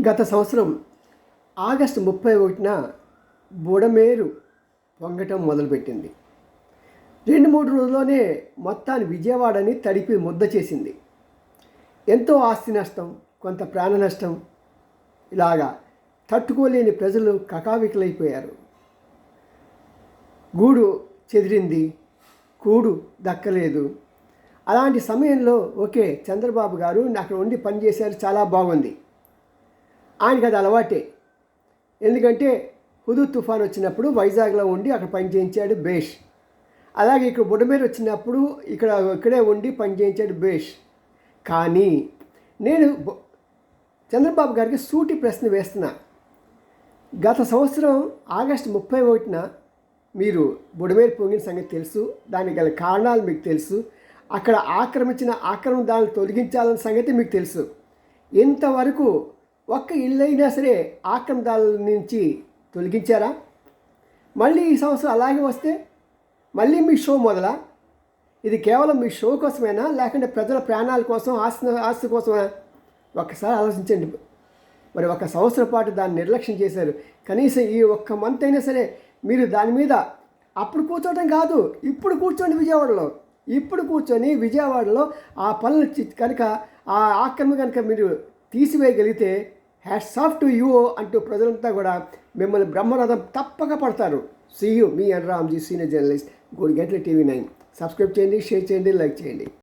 గత సంవత్సరం ఆగస్టు 31న బుడమేరు పొంగటం మొదలుపెట్టింది. 2-3 రోజుల్లోనే మొత్తాన్ని విజయవాడని తడిపి ముద్ద చేసింది. ఎంతో ఆస్తి నష్టం, కొంత ప్రాణ నష్టం, ఇలాగా తట్టుకోలేని ప్రజలు కకావికలైపోయారు. గూడు చెదిరింది, కూడు దక్కలేదు. అలాంటి సమయంలో ఓకే, చంద్రబాబు గారు అక్కడ ఉండి పనిచేశారు, చాలా బాగుంది. ఆయనకి అది అలవాటే. ఎందుకంటే హుదూద్ తుఫాన్ వచ్చినప్పుడు వైజాగ్లో ఉండి అక్కడ పని చేయించాడు, బేష్. అలాగే ఇక్కడ బుడమేరు వచ్చినప్పుడు ఇక్కడే ఉండి పని చేయించాడు, బేష్. కానీ నేను చంద్రబాబు గారికి సూటి ప్రశ్న వేస్తున్నా. గత సంవత్సరం ఆగస్టు 31న మీరు బుడమేరు పొంగిన సంగతి తెలుసు, దానికి గల కారణాలు మీకు తెలుసు, అక్కడ ఆక్రమణదారులను తొలగించాలన్న సంగతి మీకు తెలుసు. ఇంతవరకు ఒక్క ఇల్లైనా సరే ఆక్రమణదారుల నుంచి తొలగించారా? మళ్ళీ ఈ సంవత్సరం అలాగే వస్తే మళ్ళీ మీ షో మొదలా? ఇది కేవలం మీ షో కోసమేనా, లేకుంటే ప్రజల ప్రాణాల కోసం, ఆస్తి కోసమా? ఒక్కసారి ఆలోచించండి. మరి 1 సంవత్సరం పాటు దాన్ని నిర్లక్ష్యం చేశారు. కనీసం ఈ 1 మంత్ అయినా సరే మీరు దాని మీద అప్పుడు కూర్చోవడం కాదు, ఇప్పుడు కూర్చోండి విజయవాడలో. ఇప్పుడు కూర్చొని విజయవాడలో ఆ పనులు కనుక, ఆ ఆక్రమణ కనుక మీరు తీసివేయగలిగితే హ్యాట్స్ ఆఫ్ టు యూ అంటూ ప్రజలంతా కూడా మిమ్మల్ని బ్రహ్మరథం తప్పక పడతారు. సీ యూ, మీ N Ramji, senior journalist, Godigantla TV 9. Subscribe చేయండి, షేర్ చేయండి, లైక్ చేయండి.